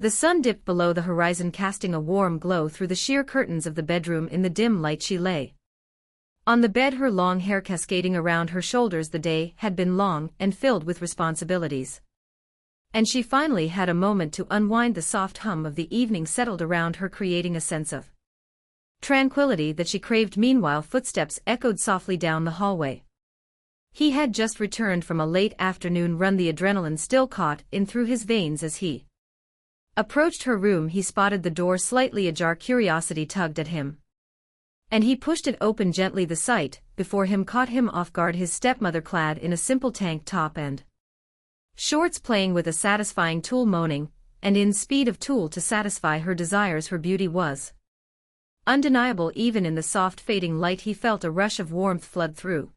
The sun dipped below the horizon, casting a warm glow through the sheer curtains of the bedroom. In the dim light she lay on the bed, her long hair cascading around her shoulders. The day had been long and filled with responsibilities, and she finally had a moment to unwind. The soft hum of the evening settled around her, creating a sense of tranquility that she craved. Meanwhile, footsteps echoed softly down the hallway. He had just returned from a late afternoon run, the adrenaline still caught in through his veins. As he approached her room, he spotted the door slightly ajar. Curiosity tugged at him, and he pushed it open gently. The sight before him caught him off guard, his stepmother clad in a simple tank top and shorts, playing with a satisfying tool, moaning, and in speed of tool to satisfy her desires. Her beauty was undeniable. Even in the soft fading light he felt a rush of warmth flood through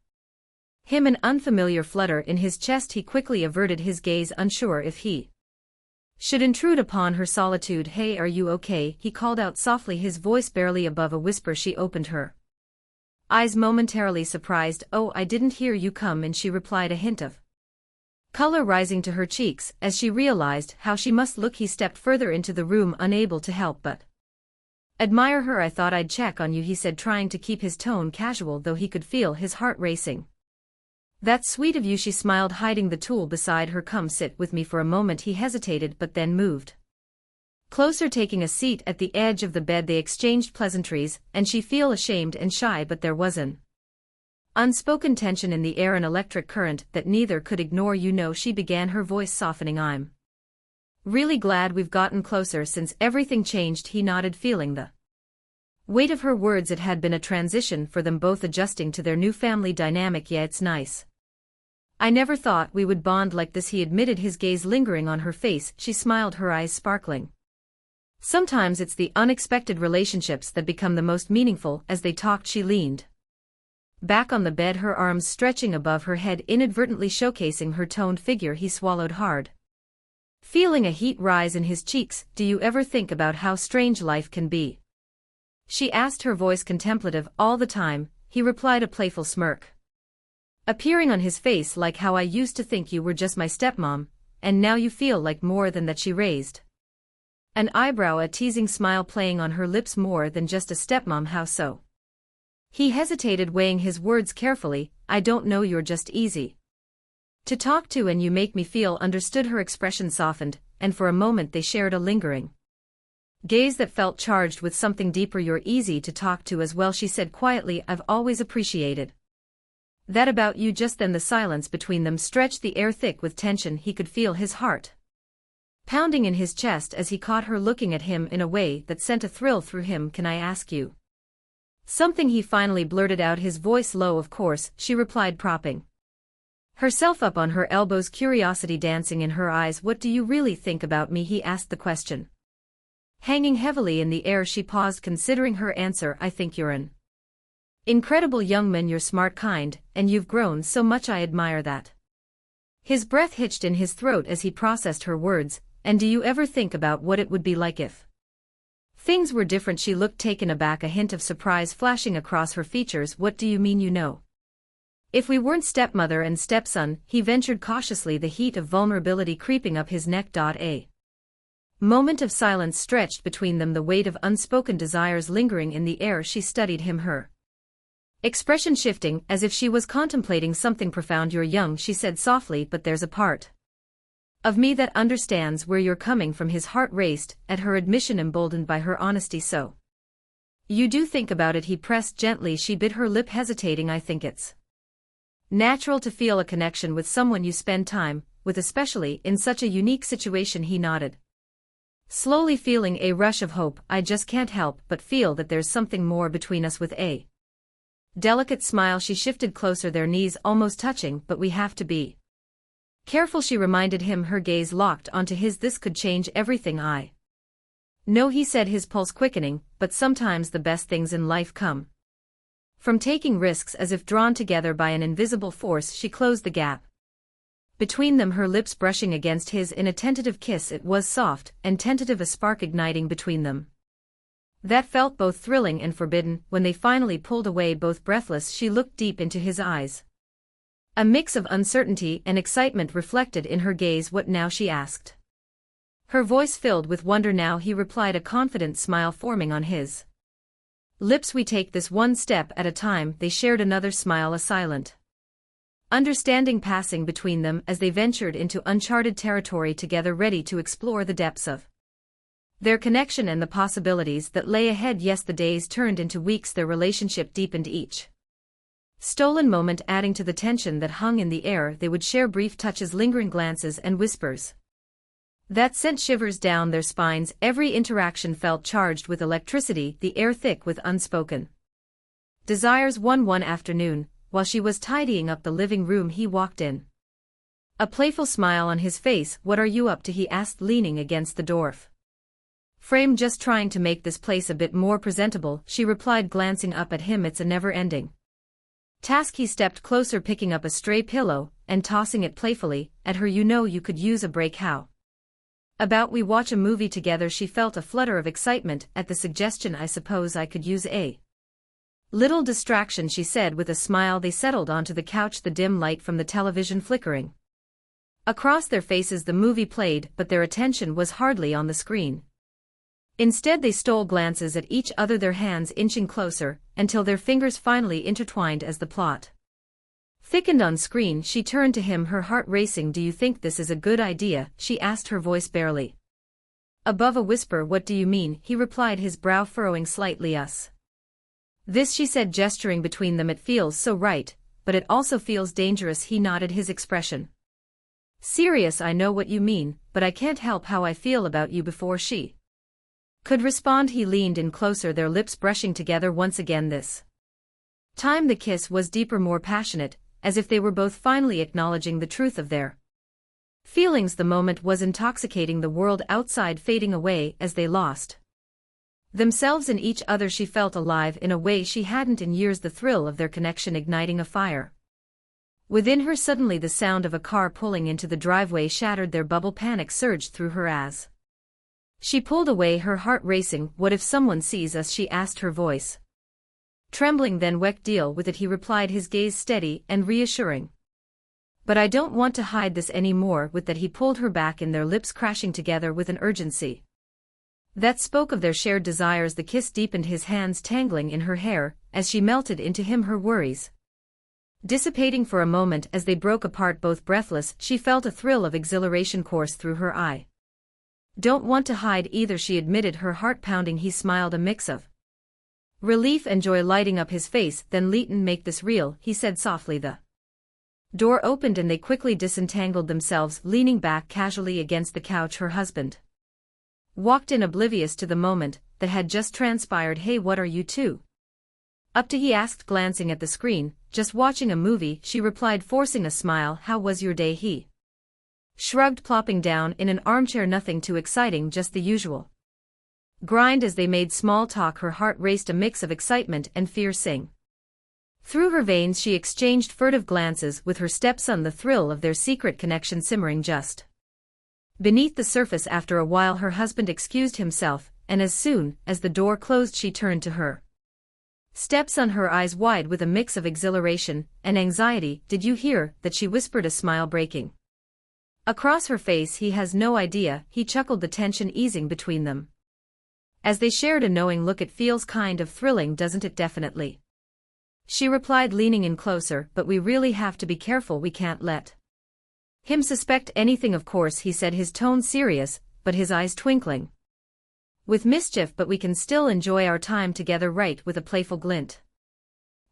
him, an unfamiliar flutter in his chest. He quickly averted his gaze, unsure if he should intrude upon her solitude. "Hey, are you okay?" he called out softly, his voice barely above a whisper. She opened her eyes, momentarily surprised. "Oh, I didn't hear you come in," she replied, a hint of color rising to her cheeks as she realized how she must look. He stepped further into the room, unable to help but admire her. "I thought I'd check on you," he said, trying to keep his tone casual, though he could feel his heart racing. "That's sweet of you," she smiled, hiding the tool beside her. "Come sit with me for a moment." He hesitated but then moved closer, taking a seat at the edge of the bed. They exchanged pleasantries, and she felt ashamed and shy, but there was an unspoken tension in the air, an electric current that neither could ignore. "You know," she began, her voice softening, "I'm really glad we've gotten closer since everything changed." He nodded, feeling the weight of her words. It had been a transition for them both, adjusting to their new family dynamic. "Yeah, it's nice. I never thought we would bond like this," he admitted, his gaze lingering on her face. She smiled, her eyes sparkling. "Sometimes it's the unexpected relationships that become the most meaningful." As they talked, she leaned back on the bed, her arms stretching above her head, inadvertently showcasing her toned figure. He swallowed hard, feeling a heat rise in his cheeks. "Do you ever think about how strange life can be?" she asked, her voice contemplative. "All the time," he replied, a playful smirk appearing on his face. "Like how I used to think you were just my stepmom, and now you feel like more than that." She raised an eyebrow, a teasing smile playing on her lips. "More than just a stepmom? How so?" He hesitated, weighing his words carefully. "I don't know, you're just easy to talk to and you make me feel understood." Her expression softened, and for a moment they shared a lingering gaze that felt charged with something deeper. "You're easy to talk to as well," she said quietly. "I've always appreciated that about you." Just then the silence between them stretched the air thick with tension. He could feel his heart pounding in his chest as he caught her looking at him in a way that sent a thrill through him. "Can I ask you something?" he finally blurted out, his voice low. "Of course," she replied, propping herself up on her elbows, curiosity dancing in her eyes. "What do you really think about me?" he asked, the question hanging heavily in the air. She paused, considering her answer. "I think you're an incredible young man. You're smart, kind, and you've grown so much. I admire that." His breath hitched in his throat as he processed her words. "And do you ever think about what it would be like if things were different?" She looked taken aback, a hint of surprise flashing across her features. "What do you mean? You know, if we weren't stepmother and stepson," he ventured cautiously, the heat of vulnerability creeping up his neck. A moment of silence stretched between them, the weight of unspoken desires lingering in the air. She studied him, her expression shifting as if she was contemplating something profound. "You're young," she said softly, "but there's a part of me that understands where you're coming from." His heart raced at her admission, emboldened by her honesty. "So you do think about it?" he pressed gently. She bit her lip, hesitating. "I think it's natural to feel a connection with someone you spend time with, especially in such a unique situation." He nodded, slowly, feeling a rush of hope. "I just can't help but feel that there's something more between us." With a delicate smile she shifted closer, their knees almost touching. "But we have to be careful," she reminded him, her gaze locked onto his. "This could change everything." "I know," he said, his pulse quickening, "but sometimes the best things in life come from taking risks." As if drawn together by an invisible force, she closed the gap between them, her lips brushing against his in a tentative kiss. It was soft and tentative, a spark igniting between them that felt both thrilling and forbidden. When they finally pulled away, both breathless, she looked deep into his eyes, a mix of uncertainty and excitement reflected in her gaze. "What now?" she asked, Her voice filled with wonder now he replied, a confident smile forming on his lips. We take this one step at a time. They shared another smile, a silent understanding passing between them as they ventured into uncharted territory together, ready to explore the depths of their connection and the possibilities that lay ahead. Yes, the days turned into weeks, their relationship deepened, each stolen moment adding to the tension that hung in the air. They would share brief touches, lingering glances, and whispers that sent shivers down their spines. Every interaction felt charged with electricity, the air thick with unspoken desires. One afternoon, while she was tidying up the living room, he walked in, a playful smile on his face. What are you up to? He asked, leaning against the door frame. Just trying to make this place a bit more presentable, she replied, glancing up at him. It's a never-ending task. He stepped closer, picking up a stray pillow and tossing it playfully at her. You know, you could use a break. How about we watch a movie together? She felt a flutter of excitement at the suggestion. I suppose I could use a little distraction, she said with a smile. They settled onto the couch, the dim light from the television flickering across their faces. The movie played, but their attention was hardly on the screen. Instead, they stole glances at each other, their hands inching closer, until their fingers finally intertwined as the plot thickened on screen. She turned to him, her heart racing. Do you think this is a good idea? She asked, her voice barely above a whisper. What do you mean? He replied, his brow furrowing slightly. This, she said, gesturing between them. It feels so right, but it also feels dangerous. He nodded, his expression serious. I know what you mean, but I can't help how I feel about you. Before she could respond, he leaned in closer, their lips brushing together once again. This time the kiss was deeper, more passionate, as if they were both finally acknowledging the truth of their feelings. The moment was intoxicating, the world outside fading away as they lost themselves in each other. She felt alive in a way she hadn't in years, the thrill of their connection igniting a fire within her. Suddenly the sound of a car pulling into the driveway shattered their bubble. Panic surged through her as she pulled away, her heart racing. What if someone sees us? She asked, her voice trembling. Then weck deal with it, he replied, his gaze steady and reassuring. But I don't want to hide this anymore. With that he pulled her back in, their lips crashing together with an urgency that spoke of their shared desires. The kiss deepened, his hands tangling in her hair as she melted into him, her worries dissipating for a moment as they broke apart, both breathless. She felt a thrill of exhilaration course through her eye. Don't want to hide either, she admitted, her heart pounding. He smiled, a mix of relief and joy lighting up his face. Then Leighton, make this real, he said softly. The door opened and they quickly disentangled themselves, leaning back casually against the couch. Her husband walked in, oblivious to the moment that had just transpired. Hey, what are you two up to? He asked, glancing at the screen. Just watching a movie, she replied, forcing a smile. How was your day? He shrugged, plopping down in an armchair. Nothing too exciting, just the usual grind. As they made small talk, her heart raced, a mix of excitement and fear sing through her veins. She exchanged furtive glances with her stepson, the thrill of their secret connection simmering just beneath the surface. After a while her husband excused himself, and as soon as the door closed she turned to her stepson, her eyes wide with a mix of exhilaration and anxiety. Did you hear that? She whispered, a smile breaking across her face. He has no idea, he chuckled, the tension easing between them as they shared a knowing look. It feels kind of thrilling, doesn't it? Definitely, she replied, leaning in closer, but we really have to be careful. We can't let him suspect anything. Of course, he said, his tone serious, but his eyes twinkling with mischief. But we can still enjoy our time together, right? With a playful glint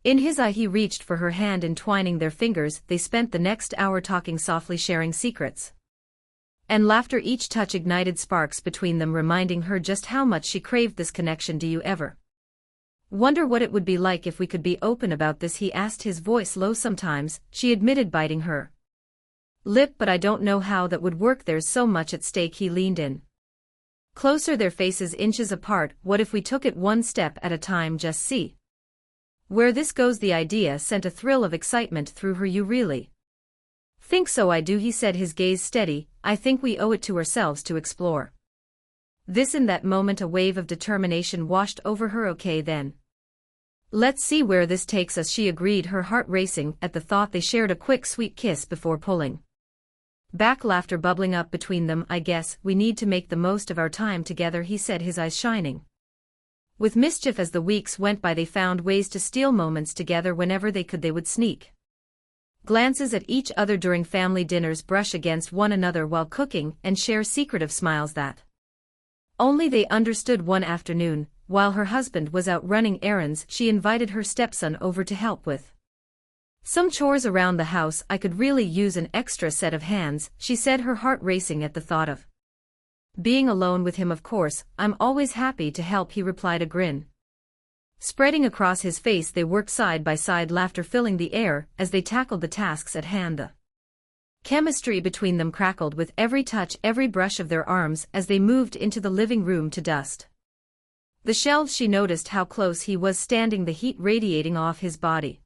in his eye, he reached for her hand, entwining their fingers. They spent the next hour talking softly, sharing secrets and laughter. Each touch ignited sparks between them, reminding her just how much she craved this connection. Do you ever wonder what it would be like if we could be open about this? He asked, his voice low. Sometimes, she admitted, biting her lip, but I don't know how that would work. There's so much at stake. He leaned in closer, their faces inches apart. What if we took it one step at a time? Just see where this goes. The idea sent a thrill of excitement through her. You really think so? I do, he said, his gaze steady. I think we owe it to ourselves to explore this. In that moment a wave of determination washed over her. Okay then, let's see where this takes us, she agreed, her heart racing at the thought. They shared a quick sweet kiss before pulling Back laughter bubbling up between them. I guess we need to make the most of our time together, he said, his eyes shining with mischief. As the weeks went by, they found ways to steal moments together whenever they could. They would sneak glances at each other during family dinners, brush against one another while cooking, and share secretive smiles that only they understood. One afternoon, while her husband was out running errands, she invited her stepson over to help with some chores around the house. I could really use an extra set of hands, she said, her heart racing at the thought of being alone with him. Of course, I'm always happy to help, he replied, a grin spreading across his face. They worked side by side, laughter filling the air as they tackled the tasks at hand. The chemistry between them crackled with every touch, every brush of their arms as they moved into the living room to dust the shelves. She noticed how close he was standing, the heat radiating off his body.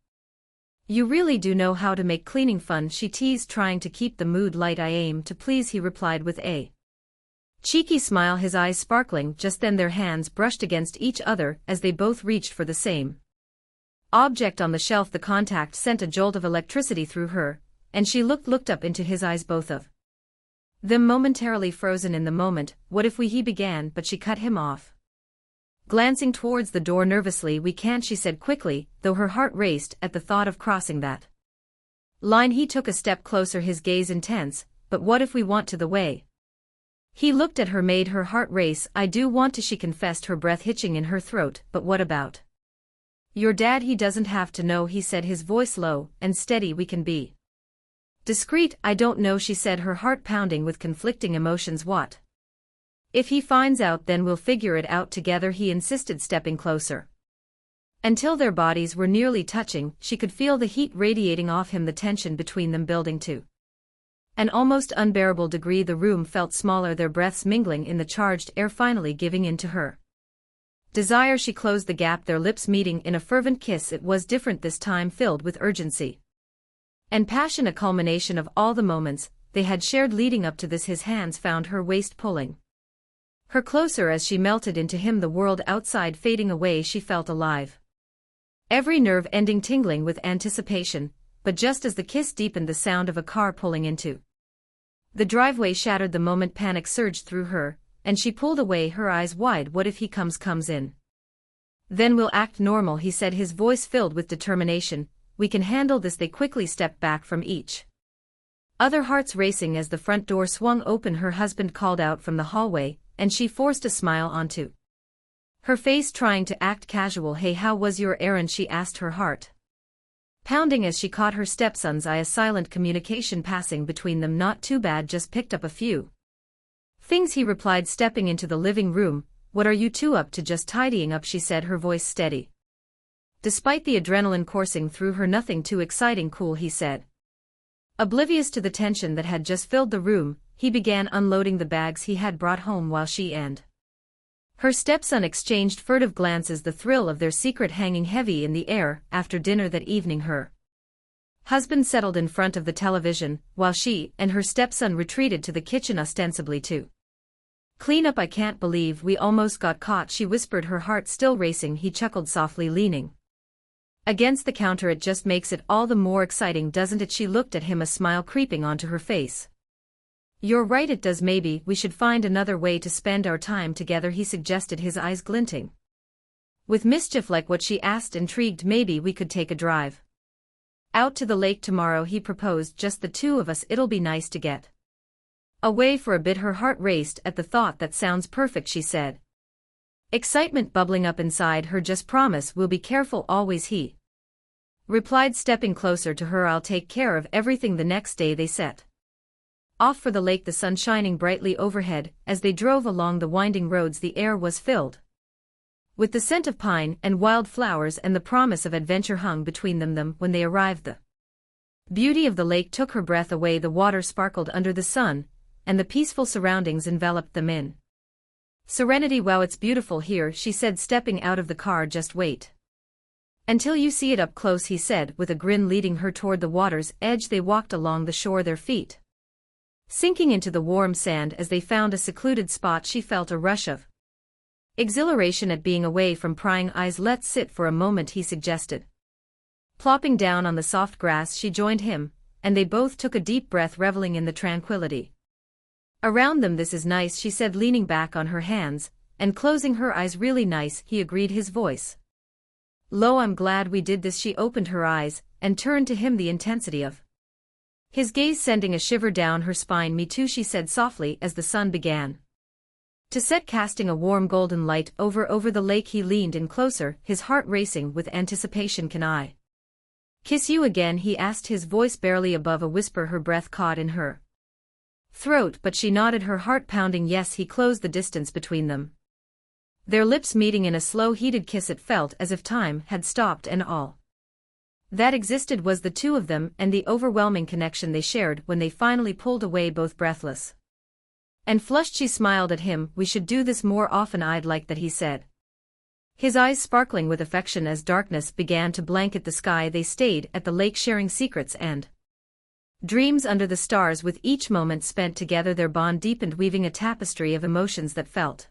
You really do know how to make cleaning fun, she teased, trying to keep the mood light. I aim to please, he replied with a cheeky smile, his eyes sparkling. Just then their hands brushed against each other as they both reached for the same object on the shelf. The contact sent a jolt of electricity through her, and she looked up into his eyes, both of them momentarily frozen in the moment. What if we, he began, but she cut him off, glancing towards the door nervously. We can't, she said quickly, though her heart raced at the thought of crossing that line. He took a step closer, his gaze intense. But what if we want to? The way he looked at her made her heart race. I do want to, she confessed, her breath hitching in her throat. But what about your dad? He doesn't have to know, he said, his voice low and steady. We can be discreet. I don't know, she said, her heart pounding with conflicting emotions. What if he finds out? Then we'll figure it out together, he insisted, stepping closer until their bodies were nearly touching. She could feel the heat radiating off him, the tension between them building to an almost unbearable degree. The room felt smaller, their breaths mingling in the charged air, finally giving in to her desire. She closed the gap, their lips meeting in a fervent kiss. It was different this time, filled with urgency and passion, a culmination of all the moments they had shared leading up to this. His hands found her waist, pulling her closer as she melted into him, the world outside fading away. She felt alive, every nerve ending tingling with anticipation. But just as the kiss deepened, the sound of a car pulling into the driveway shattered the moment. Panic surged through her, and she pulled away, her eyes wide. What if he comes in? Then we'll act normal, he said, his voice filled with determination. We can handle this. They quickly stepped back from each other, hearts racing. As the front door swung open, her husband called out from the hallway, and she forced a smile onto her face, trying to act casual. Hey, how was your errand? She asked, her heart pounding as she caught her stepson's eye, a silent communication passing between them. Not too bad, just picked up a few things, he replied, stepping into the living room. What are you two up to? Just tidying up, she said, her voice steady despite the adrenaline coursing through her. Nothing too exciting. Cool, he said, oblivious to the tension that had just filled the room. He began unloading the bags he had brought home while she and her stepson exchanged furtive glances, the thrill of their secret hanging heavy in the air. After dinner that evening, her husband settled in front of the television, while she and her stepson retreated to the kitchen, ostensibly to clean up. I can't believe we almost got caught, she whispered, her heart still racing. He chuckled softly, leaning against the counter. It just makes it all the more exciting, doesn't it? She looked at him, a smile creeping onto her face. You're right, it does. Maybe we should find another way to spend our time together, he suggested, his eyes glinting with mischief. Like what? She asked, intrigued. Maybe we could take a drive out to the lake tomorrow, he proposed, just the two of us. It'll be nice to get away for a bit. Her heart raced at the thought. That sounds perfect, she said, excitement bubbling up inside her. Just promise we'll be careful always, he replied, stepping closer to her. I'll take care of everything. The next day they set off for the lake, the sun shining brightly overhead. As they drove along the winding roads, the air was filled with the scent of pine and wild flowers, and the promise of adventure hung between them. When they arrived, the beauty of the lake took her breath away. The water sparkled under the sun, and the peaceful surroundings enveloped them in serenity. Wow, it's beautiful here, she said, stepping out of the car. Just wait until you see it up close, he said, with a grin, leading her toward the water's edge. They walked along the shore, their feet sinking into the warm sand. As they found a secluded spot, she felt a rush of exhilaration at being away from prying eyes. Let's sit for a moment, he suggested. Plopping down on the soft grass, she joined him, and they both took a deep breath, reveling in the tranquility around them. "This is nice," she said, leaning back on her hands and closing her eyes. "Really nice," he agreed, his voice low. "I'm glad we did this." She opened her eyes and turned to him, the intensity of his gaze sending a shiver down her spine. "Me too," she said softly as the sun began to set, casting a warm golden light over the lake. He leaned in closer, his heart racing with anticipation. "Can I kiss you again?" he asked, his voice barely above a whisper, her breath caught in her throat, but she nodded, her heart pounding. Yes. He closed the distance between them, their lips meeting in a slow, heated kiss. It felt as if time had stopped and all that existed was the two of them and the overwhelming connection they shared. When they finally pulled away, both breathless and flushed, she smiled at him. "We should do this more often. I'd like that," he said, his eyes sparkling with affection. As darkness began to blanket the sky, they stayed at the lake, sharing secrets and dreams under the stars. With each moment spent together, their bond deepened, weaving a tapestry of emotions that felt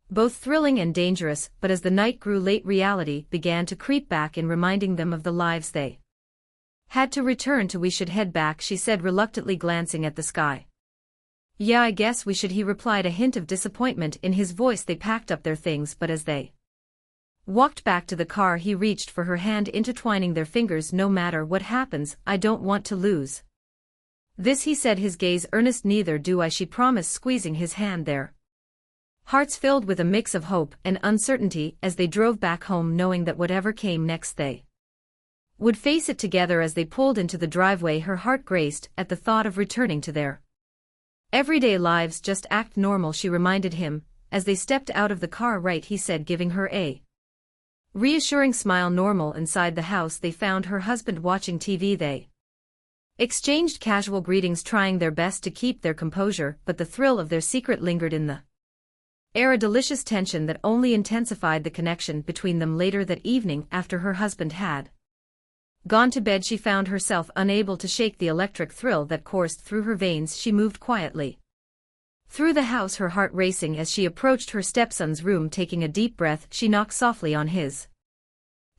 both thrilling and dangerous. But as the night grew late, reality began to creep back in, reminding them of the lives they had to return to. "We should head back," she said reluctantly, glancing at the sky. "Yeah, I guess we should," he replied, a hint of disappointment in his voice. They packed up their things, but as they walked back to the car, he reached for her hand, intertwining their fingers. "No matter what happens, I don't want to lose this," he said, his gaze earnest. "Neither do I," she promised, squeezing his hand, their hearts filled with a mix of hope and uncertainty as they drove back home, knowing that whatever came next they would face it together. As they pulled into the driveway, her heart raced at the thought of returning to their everyday lives. "Just act normal," she reminded him, as they stepped out of the car. "Right," he said, giving her a reassuring smile. Normal. Inside the house, they found her husband watching TV. They exchanged casual greetings, trying their best to keep their composure, but the thrill of their secret lingered in the air, a delicious tension that only intensified the connection between them. Later that evening, after her husband had gone to bed, she found herself unable to shake the electric thrill that coursed through her veins. She moved quietly through the house, her heart racing as she approached her stepson's room. Taking a deep breath, she knocked softly on his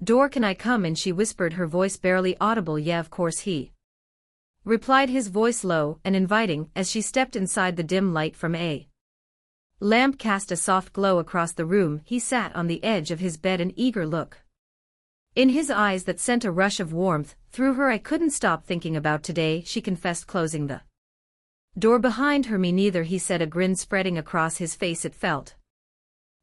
door. "Can I come in?" she whispered, her voice barely audible. "Yeah, of course," he replied, his voice low and inviting. As she stepped inside, the dim light from a lamp cast a soft glow across the room. He sat on the edge of his bed, an eager look in his eyes that sent a rush of warmth through her. "I couldn't stop thinking about today," she confessed, closing the door behind her. "Me neither," he said, a grin spreading across his face. It felt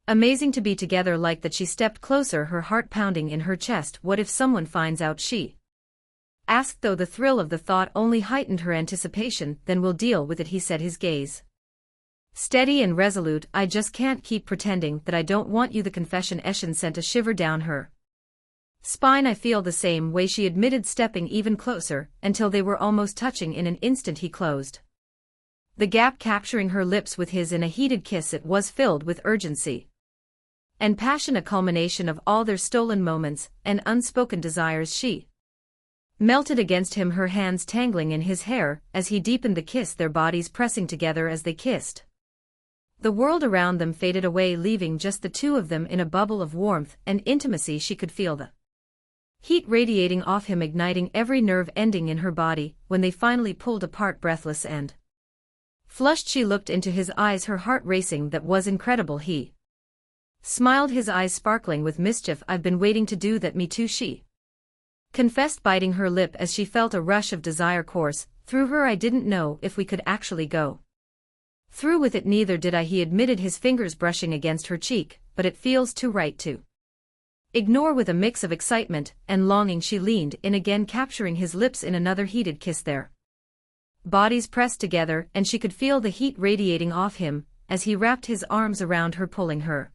amazing to be together like that. She stepped closer, her heart pounding in her chest. "What if someone finds out?" she asked, though the thrill of the thought only heightened her anticipation. "Then we'll deal with it," he said, his gaze steady and resolute. "I just can't keep pretending that I don't want you." The confession sent a shiver down her spine. "I feel the same way," she admitted, stepping even closer until they were almost touching. In an instant he closed the gap, capturing her lips with his in a heated kiss. It was filled with urgency and passion, a culmination of all their stolen moments and unspoken desires. She melted against him, her hands tangling in his hair as he deepened the kiss, their bodies pressing together as they kissed. The world around them faded away, leaving just the two of them in a bubble of warmth and intimacy. She could feel the heat radiating off him, igniting every nerve ending in her body. When they finally pulled apart, breathless and flushed, she looked into his eyes, her heart racing. "That was incredible," he smiled, his eyes sparkling with mischief. "I've been waiting to do that." "Me too," she confessed, biting her lip as she felt a rush of desire course through her. "I didn't know if we could actually go through with it." "Neither did I," he admitted, his fingers brushing against her cheek. "But it feels too right to ignore." With a mix of excitement and longing, she leaned in again, capturing his lips in another heated kiss. Their bodies pressed together, and she could feel the heat radiating off him as he wrapped his arms around her, pulling her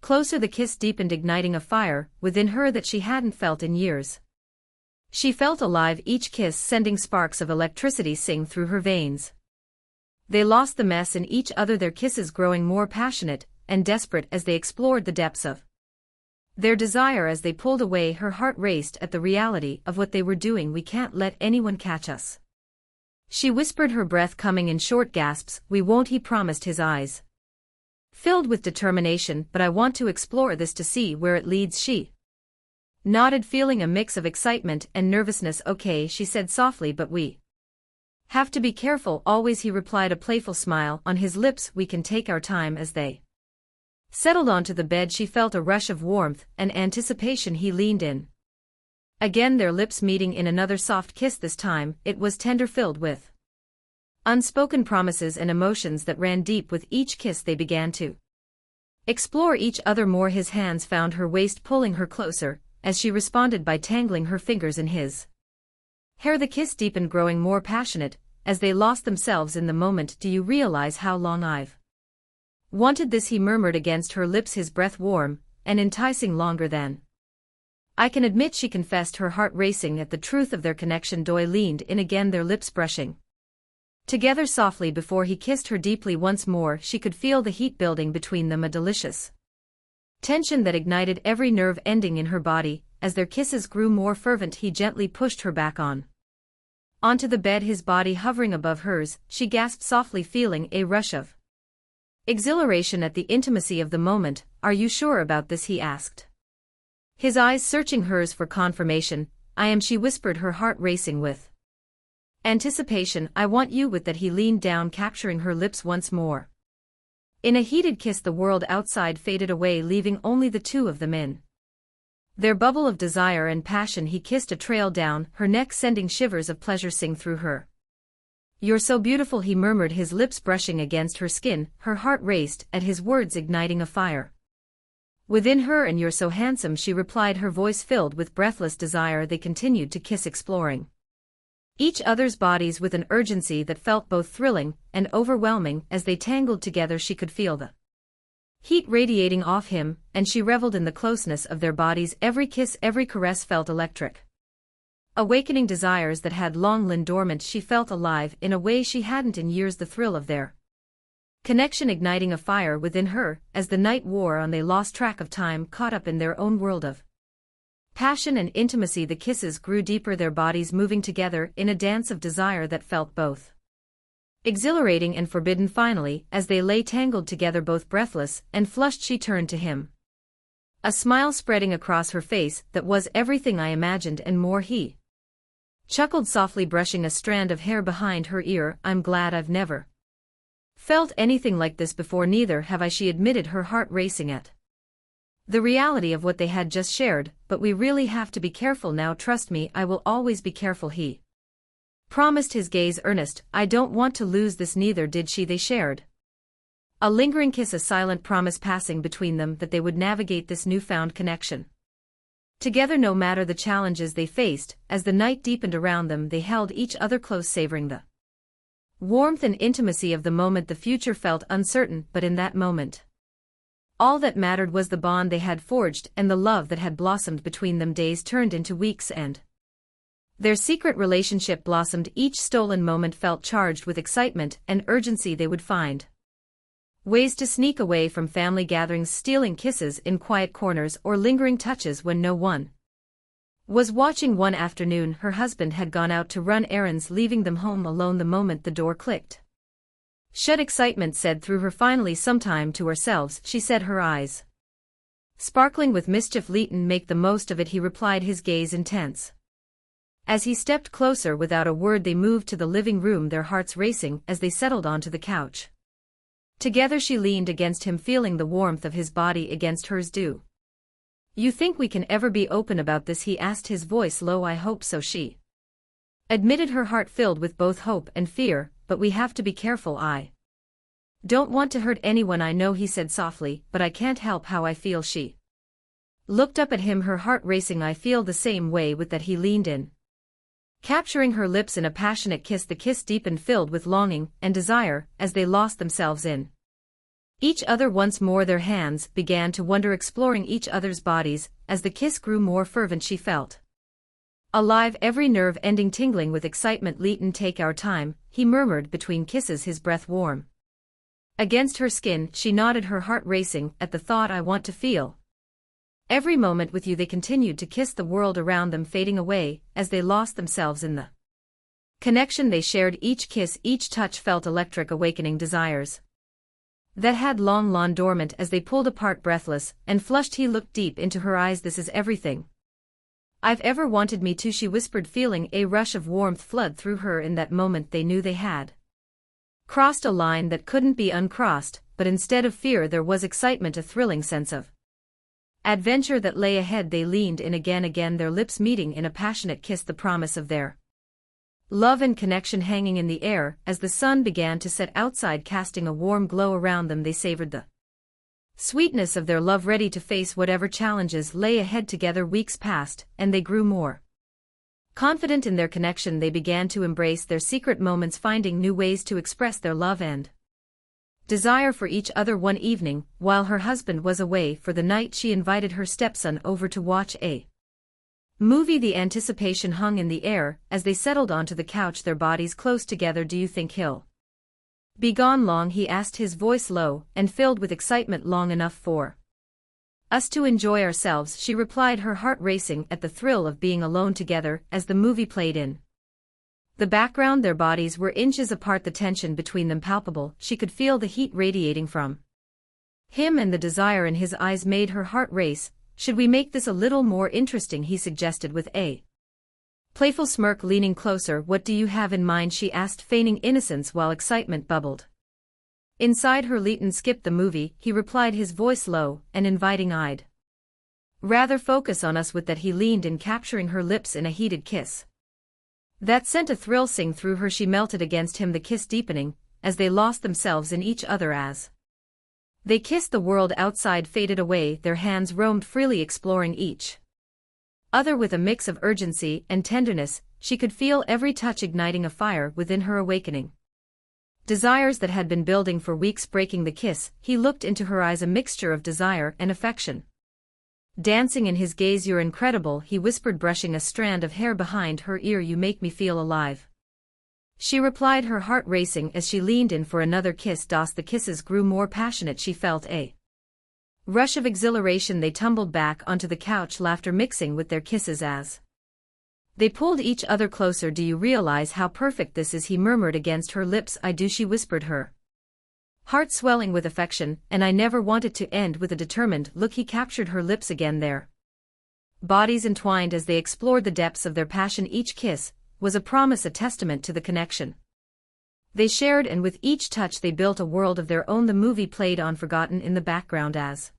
closer. The kiss deepened, igniting a fire within her that she hadn't felt in years. She felt alive, each kiss sending sparks of electricity sing through her veins. They lost the mess in each other, their kisses growing more passionate and desperate as they explored the depths of their desire. As they pulled away, her heart raced at the reality of what they were doing. "We can't let anyone catch us," she whispered, her breath coming in short gasps. "We won't," he promised, his eyes filled with determination. "But I want to explore this to see where it leads," she nodded, feeling a mix of excitement and nervousness. Okay, she said softly, but we have to be careful always, he replied, a playful smile on his lips. We can take our time. As they settled onto the bed, she felt a rush of warmth and anticipation. He leaned in again, their lips meeting in another soft kiss. This time, it was tender, filled with unspoken promises and emotions that ran deep. With each kiss they began to explore each other more. His hands found her waist, pulling her closer, as she responded by tangling her fingers in his hair. The kiss deepened, growing more passionate, as they lost themselves in the moment. Do you realize how long I've wanted this? He murmured against her lips, his breath warm and enticing. Longer than I can admit, she confessed, her heart racing at the truth of their connection. Doi leaned in again, their lips brushing together softly before he kissed her deeply once more. She could feel the heat building between them, a delicious tension that ignited every nerve ending in her body. As their kisses grew more fervent, he gently pushed her back onto the bed, his body hovering above hers. She gasped softly, feeling a rush of exhilaration at the intimacy of the moment. Are you sure about this? He asked, his eyes searching hers for confirmation. I am, she whispered, her heart racing with anticipation. I want you. With that, he leaned down, capturing her lips once more. In a heated kiss, the world outside faded away, leaving only the two of them in their bubble of desire and passion. He kissed a trail down her neck, sending shivers of pleasure sing through her. You're so beautiful, he murmured, his lips brushing against her skin. Her heart raced at his words, igniting a fire within her. And you're so handsome, she replied, her voice filled with breathless desire. They continued to kiss, exploring each other's bodies with an urgency that felt both thrilling and overwhelming. As they tangled together, she could feel the heat radiating off him, and she reveled in the closeness of their bodies. Every kiss, every caress felt electric, awakening desires that had long lain dormant. She felt alive in a way she hadn't in years, the thrill of their connection igniting a fire within her. As the night wore on, they lost track of time, caught up in their own world of passion and intimacy. The kisses grew deeper, their bodies moving together in a dance of desire that felt both exhilarating and forbidden. Finally, as they lay tangled together, both breathless and flushed, she turned to him, a smile spreading across her face that was everything I imagined and more. He chuckled softly, brushing a strand of hair behind her ear. I'm glad I've never felt anything like this before. Neither have I, she admitted, her heart racing at the reality of what they had just shared. But we really have to be careful now. Trust me, I will always be careful, he promised, his gaze earnest. I don't want to lose this. Neither did she. They shared a lingering kiss, a silent promise passing between them that they would navigate this newfound connection together, no matter the challenges they faced. As the night deepened around them, they held each other close, savoring the warmth and intimacy of the moment. The future felt uncertain, but in that moment, all that mattered was the bond they had forged and the love that had blossomed between them. Days turned into weeks, and their secret relationship blossomed. Each stolen moment felt charged with excitement and urgency. They would find ways to sneak away from family gatherings, stealing kisses in quiet corners or lingering touches when no one was watching. One afternoon, her husband had gone out to run errands, leaving them home alone. The moment the door clicked shut, excitement said through her. Finally, some time to ourselves, she said, her eyes sparkling with mischief. Leighton, make the most of it, he replied, his gaze intense. As he stepped closer without a word, they moved to the living room, their hearts racing as they settled onto the couch together. She leaned against him, feeling the warmth of his body against hers. Do you think we can ever be open about this? He asked, his voice low. I hope so, she admitted, her heart filled with both hope and fear. But we have to be careful. I don't want to hurt anyone, I know, he said softly, but I can't help how I feel. She looked up at him, her heart racing. I feel the same way. With that, he leaned in, capturing her lips in a passionate kiss. The kiss deepened, filled with longing and desire. As they lost themselves in each other once more, their hands began to wander, exploring each other's bodies. As the kiss grew more fervent, she felt alive, every nerve ending tingling with excitement. Leighton, take our time, he murmured between kisses, his breath warm against her skin. She nodded, her heart racing at the thought. I want to feel every moment with you. They continued to kiss, the world around them fading away as they lost themselves in the connection they shared. Each kiss, each touch felt electric, awakening desires that had long lain dormant. As they pulled apart, breathless and flushed, he looked deep into her eyes. This is everything I've ever wanted me to, she whispered, feeling a rush of warmth flood through her. In that moment they knew they had crossed a line that couldn't be uncrossed, but instead of fear there was excitement, a thrilling sense of adventure that lay ahead. They leaned in again, their lips meeting in a passionate kiss, the promise of their love and connection hanging in the air. As the sun began to set outside, casting a warm glow around them, they savored the sweetness of their love, ready to face whatever challenges lay ahead. Together weeks passed, and they grew more confident in their connection. They began to embrace their secret moments, finding new ways to express their love and desire for each other. One evening, while her husband was away for the night, she invited her stepson over to watch a movie. The anticipation hung in the air as they settled onto the couch, their bodies close together. Do you think he'll be gone long? He asked, his voice low and filled with excitement. Long enough for us to enjoy ourselves, she replied, her heart racing at the thrill of being alone together. As the movie played in the background, their bodies were inches apart, the tension between them palpable. She could feel the heat radiating from him, and the desire in his eyes made her heart race. Should we make this a little more interesting? He suggested with a playful smirk, leaning closer. What do you have in mind? She asked, feigning innocence while excitement bubbled inside her. Leighton skipped the movie, he replied, his voice low and inviting. I'd rather focus on us. With that he leaned in, capturing her lips in a heated kiss that sent a thrill sing through her. She melted against him, the kiss deepening as they lost themselves in each other. As they kissed, the world outside faded away, their hands roamed freely, exploring each other with a mix of urgency and tenderness. She could feel every touch igniting a fire within her, awakening desires that had been building for weeks. Breaking the kiss, he looked into her eyes, a mixture of desire and affection dancing in his gaze. You're incredible, he whispered, brushing a strand of hair behind her ear. You make me feel alive, she replied, her heart racing as she leaned in for another kiss. The kisses grew more passionate. She felt a rush of exhilaration. They tumbled back onto the couch, laughter mixing with their kisses as they pulled each other closer. Do you realize how perfect this is? He murmured against her lips. I do, she whispered, her heart swelling with affection, and I never want it to end. With a determined look he captured her lips again, their bodies entwined as they explored the depths of their passion. Each kiss was a promise, a testament to the connection they shared, and with each touch they built a world of their own. The movie played on, forgotten in the background, as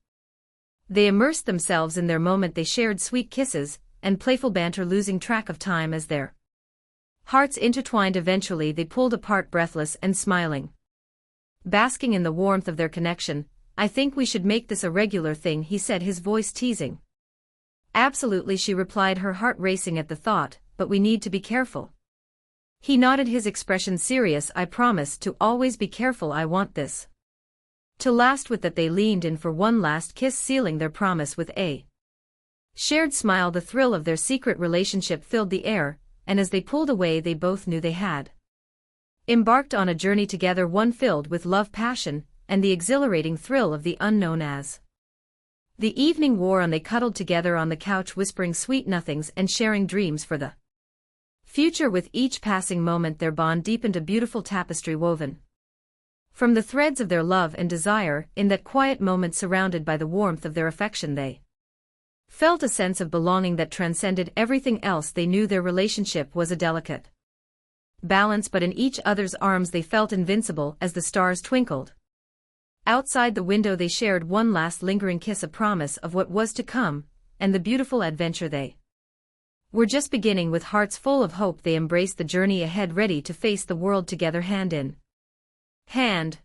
they immersed themselves in their moment. They shared sweet kisses and playful banter, losing track of time as their hearts intertwined. Eventually they pulled apart, breathless and smiling, basking in the warmth of their connection. I think we should make this a regular thing, he said, his voice teasing. Absolutely, she replied, her heart racing at the thought, but we need to be careful. He nodded, his expression serious. I promise to always be careful. I want this to last. With that they leaned in for one last kiss, sealing their promise with a shared smile. The thrill of their secret relationship filled the air, and as they pulled away they both knew they had embarked on a journey together, one filled with love, passion, and the exhilarating thrill of the unknown. As the evening wore on, they cuddled together on the couch, whispering sweet nothings and sharing dreams for the future. With each passing moment their bond deepened, a beautiful tapestry woven from the threads of their love and desire. In that quiet moment, surrounded by the warmth of their affection, they felt a sense of belonging that transcended everything else. They knew their relationship was a delicate balance, but in each other's arms they felt invincible. As the stars twinkled outside the window they shared one last lingering kiss, a promise of what was to come, and the beautiful adventure they were just beginning. With hearts full of hope they embraced the journey ahead, ready to face the world together, hand in hand.